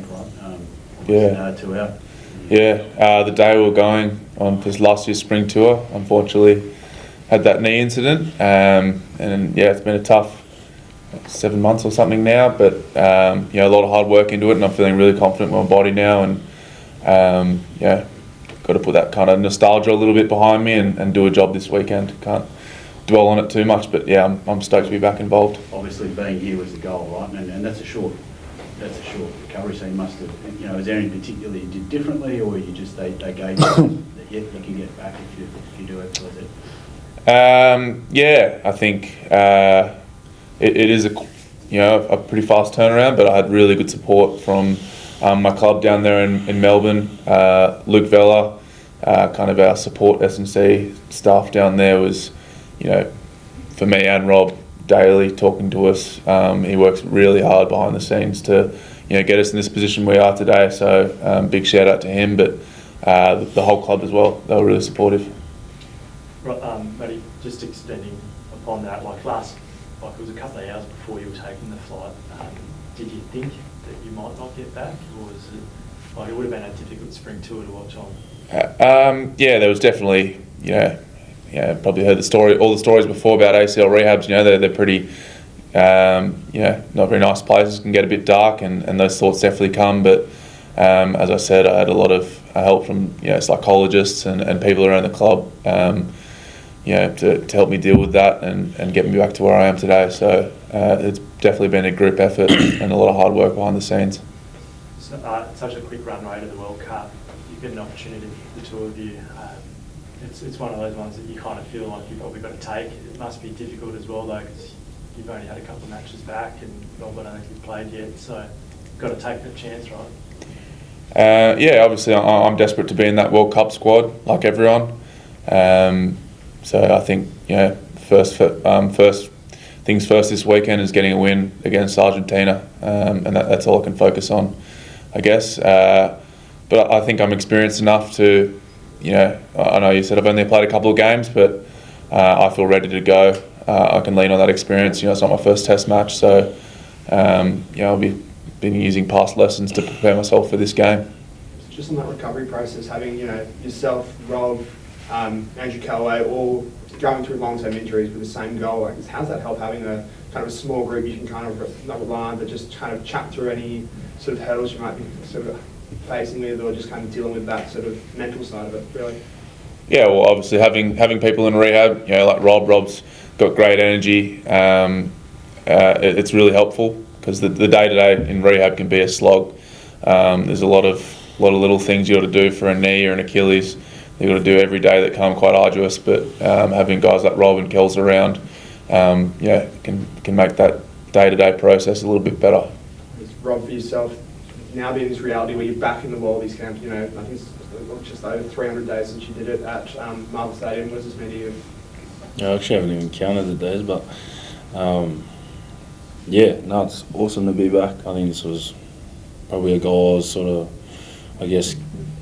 camp, right? Yeah. 2 out. Yeah, the day we were going on this last year's spring tour, unfortunately, had that knee incident, and yeah, it's been a tough 7 months or something now, but a lot of hard work into it, and I'm feeling really confident with my body now, and yeah, got to put that kind of nostalgia a little bit behind me and do a job this weekend. Can't dwell on it too much, but yeah, I'm stoked to be back involved. Obviously, being here was the goal, right? And that's a short recovery. So you must have, is there anything particularly you did differently, or you just they gave you that you can get back if you do exercise it? Yeah, I think it is a pretty fast turnaround, but I had really good support from my club down there in Melbourne. Luke Vella, kind of our support S&C staff down there, was, for me and Rob, daily talking to us. He works really hard behind the scenes to get us in this position we are today. So big shout out to him, but the whole club as well. They were really supportive. Matty, just extending upon that, it was a couple of hours before you were taking the flight. Did you think that you might not get back, or was it it would have been a difficult spring tour to watch on? Yeah, there was definitely, probably heard all the stories before about ACL rehabs. They're pretty, not very nice places, can get a bit dark, and those thoughts definitely come. But as I said, I had a lot of help from psychologists and people around the club, to help me deal with that and get me back to where I am today. So it's definitely been a group effort and a lot of hard work behind the scenes. Such a quick run rate of the World Cup. You get an opportunity, the two of you. It's one of those ones that you kind of feel like you've probably got to take. It must be difficult as well, though, because you've only had a couple of matches back, and Rob, I don't think you've played yet, so you've got to take that chance, right? Yeah, obviously I'm desperate to be in that World Cup squad, like everyone. So I think, first things first this weekend is getting a win against Argentina, and that's all I can focus on, I guess. But I think I'm experienced enough to, I know you said I've only played a couple of games, but I feel ready to go. I can lean on that experience. It's not my first test match, so I'll be using past lessons to prepare myself for this game. Just on that recovery process, having yourself, Rob, Andrew Callaway, all going through long-term injuries with the same goal, how's that help having a kind of a small group you can kind of not rely on, but just kind of chat through any sort of hurdles you might be sort of facing with, or just kind of dealing with that sort of mental side of it, really? Yeah, well, obviously having people in rehab, like Rob's got great energy. It's really helpful, because the day-to-day in rehab can be a slog. There's a lot of little things you got to do for a knee or an Achilles. You got to do every day that come quite arduous. But having guys like Rob and Kels around, can make that day-to-day process a little bit better. Rob, for yourself, now being this reality where you're back in the WALLABIES camp, I think it's just over 300 days since you did it at Marvel Stadium. What does this mean to you? I actually haven't even counted the days, but it's awesome to be back. I think this was probably a goal I was sort of,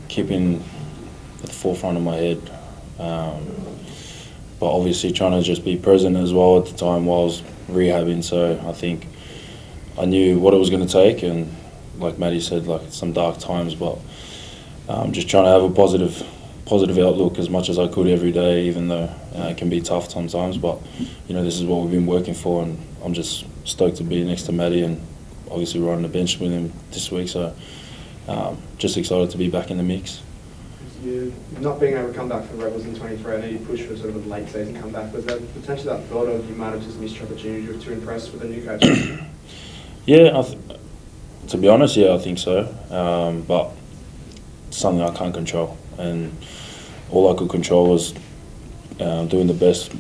keeping at the forefront of my head. But obviously trying to just be present as well at the time while I was rehabbing. So I think I knew what it was going to take, and like Matty said, some dark times, but just trying to have a positive outlook as much as I could every day, even though it can be tough sometimes. But this is what we've been working for, and I'm just stoked to be next to Matty and obviously riding the bench with him this week. So just excited to be back in the mix. You not being able to come back for the Rebels in 23, I know you pushed for sort of a late season comeback. Was there potentially that thought of you might have just missed your opportunity to impress with a new coach? Yeah, to be honest, I think so. But it's something I can't control, and all I could control was doing the best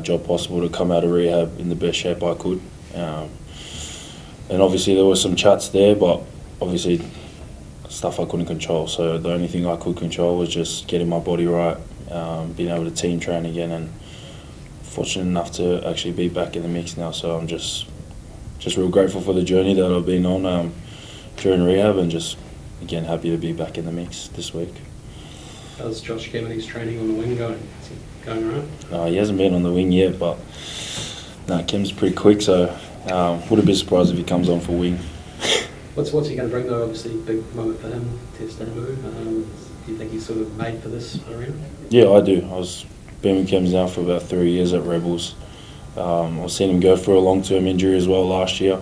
job possible to come out of rehab in the best shape I could. And obviously there were some chats there, but obviously stuff I couldn't control. So the only thing I could control was just getting my body right, being able to team train again, and fortunate enough to actually be back in the mix now. So I'm just real grateful for the journey that I've been on during rehab, and just again happy to be back in the mix this week. How's Josh Kennedy's training on the wing going? Is it going all right? No, he hasn't been on the wing yet, but Kim's pretty quick, so wouldn't be surprised if he comes on for wing. What's he going to bring though? Obviously, big moment for him, test debut. Do you think he's sort of made for this arena? Yeah, I do. I was been with Kems now for about 3 years at Rebels. I've seen him go through a long-term injury as well last year.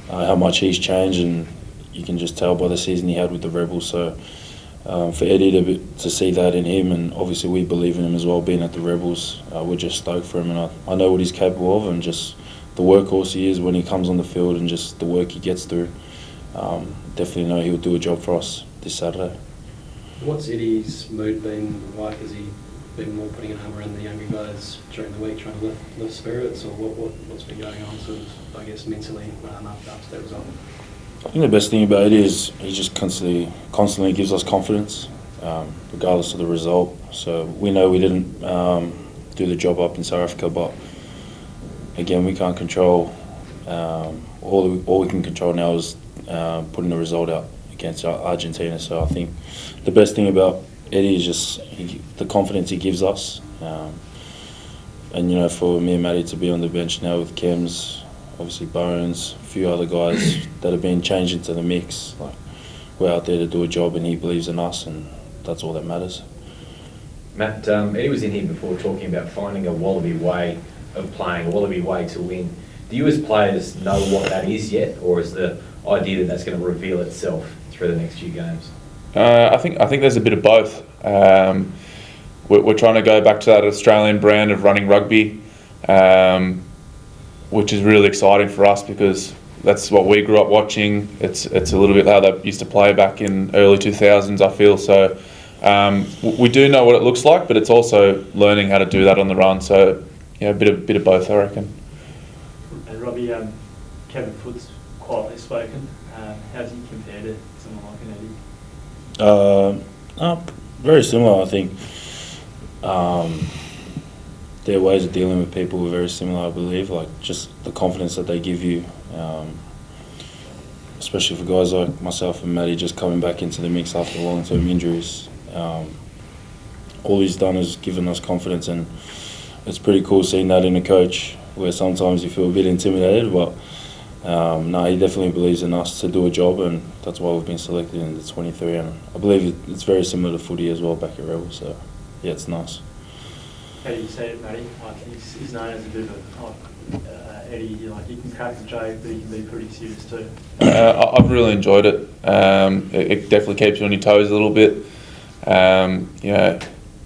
How much he's changed, and you can just tell by the season he had with the Rebels. So for Eddie to see that in him, and obviously we believe in him as well, being at the Rebels, we're just stoked for him, and I know what he's capable of, and just the workhorse he is when he comes on the field, and just the work he gets through. Definitely know he'll do a job for us this Saturday. What's Eddie's mood been like? Has he been more putting a hammer in the younger guys during the week, trying to lift spirits, or what's been going on, sort of, I guess, mentally after that result? I think the best thing about it is he just constantly gives us confidence, regardless of the result. So we know we didn't do the job up in South Africa, but again, we can't control. All we can control now is putting the result out against Argentina. So I think the best thing about Eddie is just the confidence he gives us. And, you know, for me and Matty to be on the bench now with Kems, obviously Bones, a few other guys that have been changed into the mix, like, we're out there to do a job and he believes in us, and that's all that matters. Matt, Eddie was in here before talking about finding a Wallaby way of playing, a Wallaby way to win. Do you as players know what that is yet, or is the idea that that's going to reveal itself through the next few games? I think there's a bit of both. We're trying to go back to that Australian brand of running rugby, which is really exciting for us because that's what we grew up watching. It's a little bit how they used to play back in early 2000s, I feel. So we do know what it looks like, but it's also learning how to do that on the run. So yeah, a bit of both, I reckon. And Robbie, Kevin Foot's quietly spoken. How does he compare to someone like an Eddie? Very similar, I think. Their ways of dealing with people are very similar, I believe. Like, just the confidence that they give you, especially for guys like myself and Matty just coming back into the mix after long-term injuries. All he's done is given us confidence, and it's pretty cool seeing that in a coach where sometimes you feel a bit intimidated, but no, he definitely believes in us to do a job, and that's why we've been selected in the 23, and I believe it's very similar to footy as well back at Rebel, so yeah, it's nice. How do you see it, Matty? Like, he's known as a bit of a Eddie. Like, he can crack a joke, but he can be pretty serious too. I've really enjoyed it. It definitely keeps you on your toes a little bit. You know,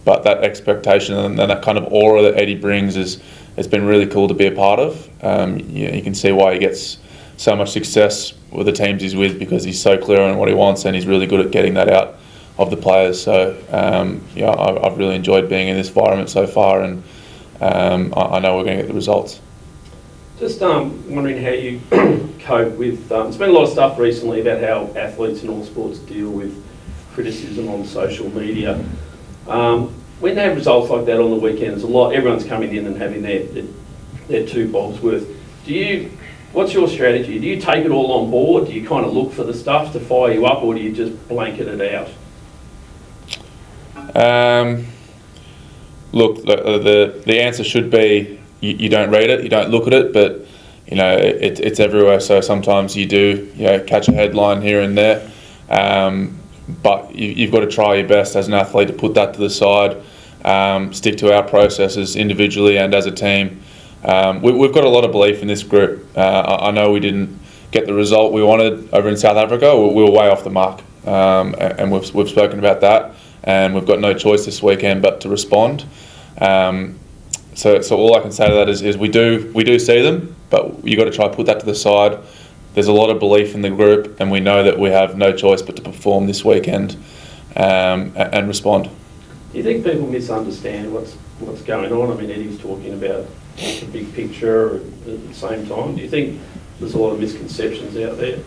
but that expectation and that kind of aura that Eddie brings it's been really cool to be a part of. You can see why he gets so much success with the teams he's with, because he's so clear on what he wants and he's really good at getting that out of the players. So yeah, I've really enjoyed being in this environment so far, and I know we're going to get the results. Just wondering how you cope with, there's been a lot of stuff recently about how athletes in all sports deal with criticism on social media. When they have results like that on the weekend, there's a lot, everyone's coming in and having their two bobs worth. What's your strategy? Do you take it all on board? Do you kind of look for the stuff to fire you up, or do you just blanket it out? Look, the answer should be you don't read it, you don't look at it, but you know it's everywhere. So sometimes you do, catch a headline here and there, but you've got to try your best as an athlete to put that to the side, stick to our processes individually and as a team. We've got a lot of belief in this group. I know we didn't get the result we wanted over in South Africa. We were way off the mark, and we've spoken about that. And we've got no choice this weekend but to respond. So all I can say to that is we do see them, but you got to try to put that to the side. There's a lot of belief in the group, and we know that we have no choice but to perform this weekend and respond. Do you think people misunderstand what's going on? I mean, Eddie's talking about the big picture at the same time. Do you think there's a lot of misconceptions out there?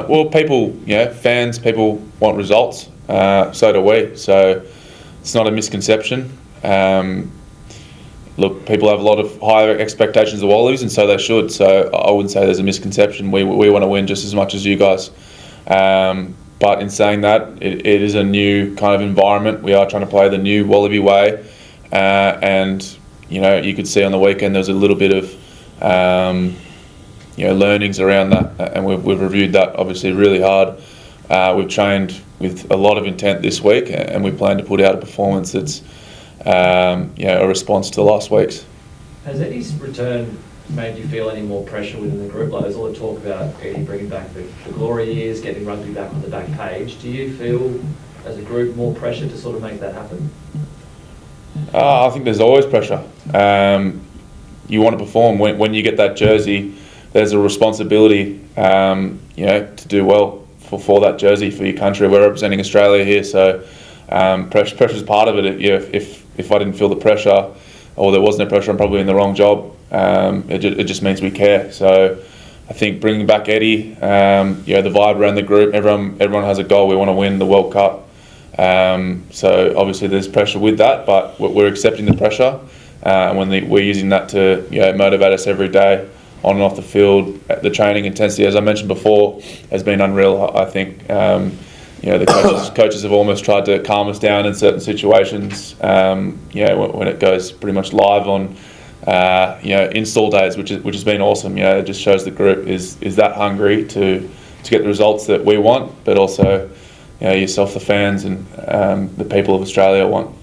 Well, people, fans, people want results. So do we. So it's not a misconception. Look, people have a lot of higher expectations of Wallabies, and so they should. So I wouldn't say there's a misconception. We want to win just as much as you guys. But in saying that, it is a new kind of environment. We are trying to play the new Wallaby way, and you could see on the weekend there was a little bit of learnings around that, and we've reviewed that obviously really hard. We've trained with a lot of intent this week, and we plan to put out a performance that's a response to the last week's. Has Eddie's return made you feel any more pressure within the group? Like, there's all the talk about Eddie bringing back the glory years, getting rugby back on the back page. Do you feel, as a group, more pressure to sort of make that happen? I think there's always pressure. You want to perform. When you get that jersey, there's a responsibility, to do well for that jersey, for your country. We're representing Australia here, so pressure's part of it. If I didn't feel the pressure, or there was no pressure, I'm probably in the wrong job. It just means we care. So I think bringing back Eddie, the vibe around the group, everyone has a goal. We want to win the World Cup. So obviously there's pressure with that, but we're accepting the pressure, and we're using that to motivate us every day on and off the field. The training intensity, as I mentioned before, has been unreal. I think the coaches have almost tried to calm us down in certain situations. When it goes pretty much live on install days, which has been awesome. It just shows the group is that hungry to get the results that we want, but also yourself, the fans, and the people of Australia want.